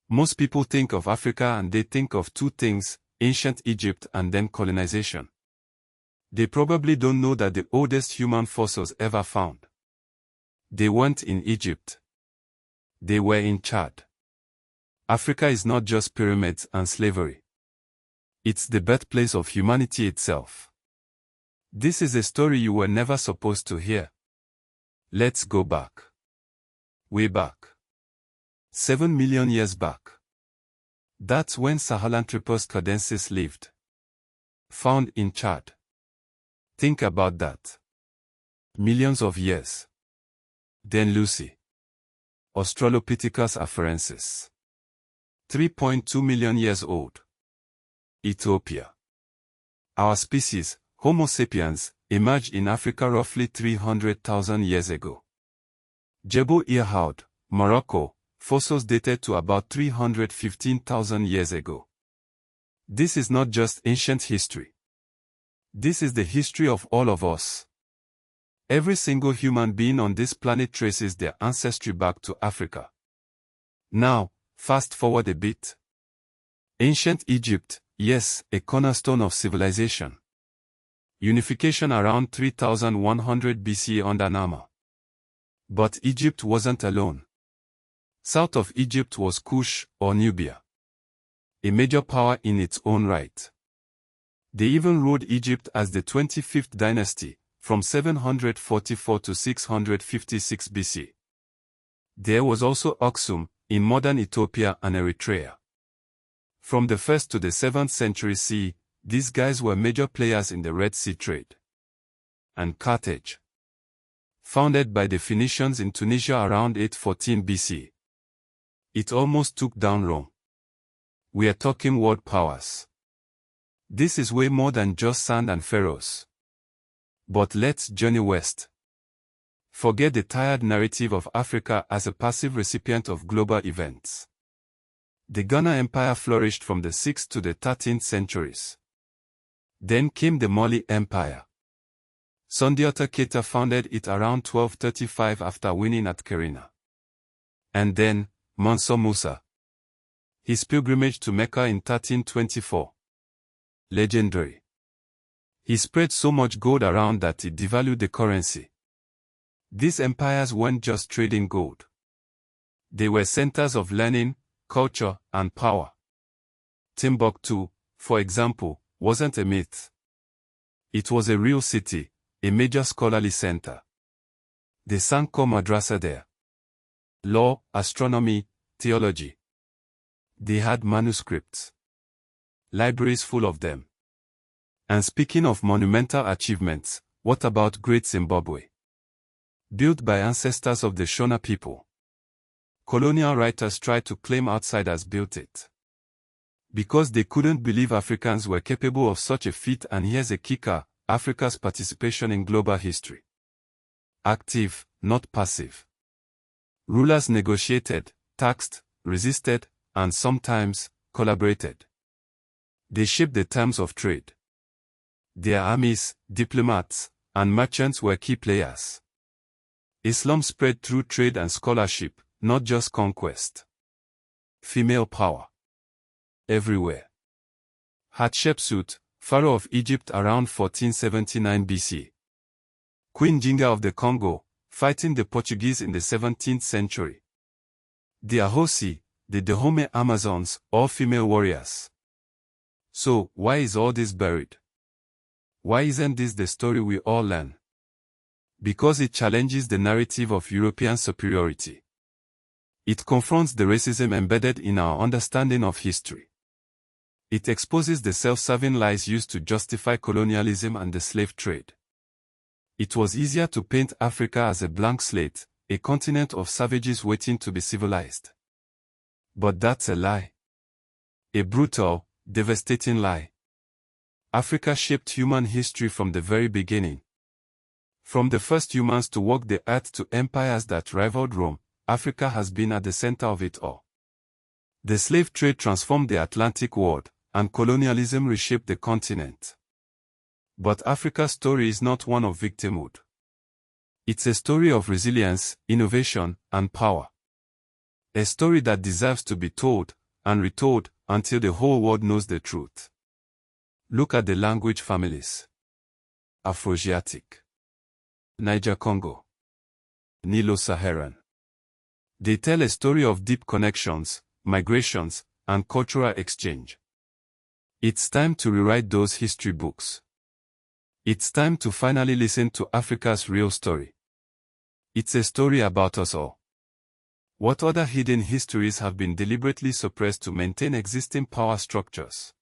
Most people think of Africa and they think of two things, ancient Egypt and then colonization. They probably don't know that the oldest human fossils ever found. They weren't in Egypt. They were in Chad. Africa is not just pyramids and slavery. It's the birthplace of humanity itself. This is a story you were never supposed to hear. Let's go back. Way back. 7 million years back. That's when Sahelanthropus canadensis lived. Found in Chad. Think about that. Millions of years. Then Lucy. Australopithecus afarensis. 3.2 million years old. Ethiopia. Our species, Homo sapiens, emerged in Africa roughly 300,000 years ago. Jebel Irhoud, Morocco, fossils dated to about 315,000 years ago. This is not just ancient history. This is the history of all of us. Every single human being on this planet traces their ancestry back to Africa. Now, fast forward a bit. Ancient Egypt, yes, a cornerstone of civilization. Unification around 3100 BCE under Nama. But Egypt wasn't alone. South of Egypt was Kush, or Nubia. A major power in its own right. They even ruled Egypt as the 25th dynasty, from 744 to 656 BC. There was also Aksum, in modern Ethiopia and Eritrea. From the 1st to the 7th century CE, these guys were major players in the Red Sea trade. And Carthage. Founded by the Phoenicians in Tunisia around 814 BC. It almost took down Rome. We are talking world powers. This is way more than just sand and pharaohs. But let's journey west. Forget the tired narrative of Africa as a passive recipient of global events. The Ghana Empire flourished from the 6th to the 13th centuries. Then came the Mali Empire. Sundiata Keita founded it around 1235 after winning at Kerina. And then, Mansa Musa. His pilgrimage to Mecca in 1324. Legendary. He spread so much gold around that it devalued the currency. These empires weren't just trading gold. They were centers of learning, culture, and power. Timbuktu, for example, wasn't a myth. It was a real city, a major scholarly center. The Sanko Madrasa there. Law, astronomy, theology. They had manuscripts. Libraries full of them. And speaking of monumental achievements, what about Great Zimbabwe? Built by ancestors of the Shona people. Colonial writers tried to claim outsiders built it. Because they couldn't believe Africans were capable of such a feat, and here's a kicker, Africa's participation in global history. Active, not passive. Rulers negotiated, taxed, resisted, and sometimes, collaborated. They shaped the terms of trade. Their armies, diplomats, and merchants were key players. Islam spread through trade and scholarship, not just conquest. Female power. Everywhere. Hatshepsut, Pharaoh of Egypt around 1479 BC. Queen Jinga of the Congo, fighting the Portuguese in the 17th century. The Ahosi, the Dahomey Amazons, all female warriors. So, why is all this buried? Why isn't this the story we all learn? Because it challenges the narrative of European superiority. It confronts the racism embedded in our understanding of history. It exposes the self-serving lies used to justify colonialism and the slave trade. It was easier to paint Africa as a blank slate, a continent of savages waiting to be civilized. But that's a lie. A brutal, devastating lie. Africa shaped human history from the very beginning. From the first humans to walk the earth to empires that rivaled Rome, Africa has been at the center of it all. The slave trade transformed the Atlantic world, and colonialism reshaped the continent. But Africa's story is not one of victimhood. It's a story of resilience, innovation, and power. A story that deserves to be told, and retold, until the whole world knows the truth. Look at the language families. Afroasiatic, Niger-Congo, Nilo-Saharan. They tell a story of deep connections, migrations, and cultural exchange. It's time to rewrite those history books. It's time to finally listen to Africa's real story. It's a story about us all. What other hidden histories have been deliberately suppressed to maintain existing power structures?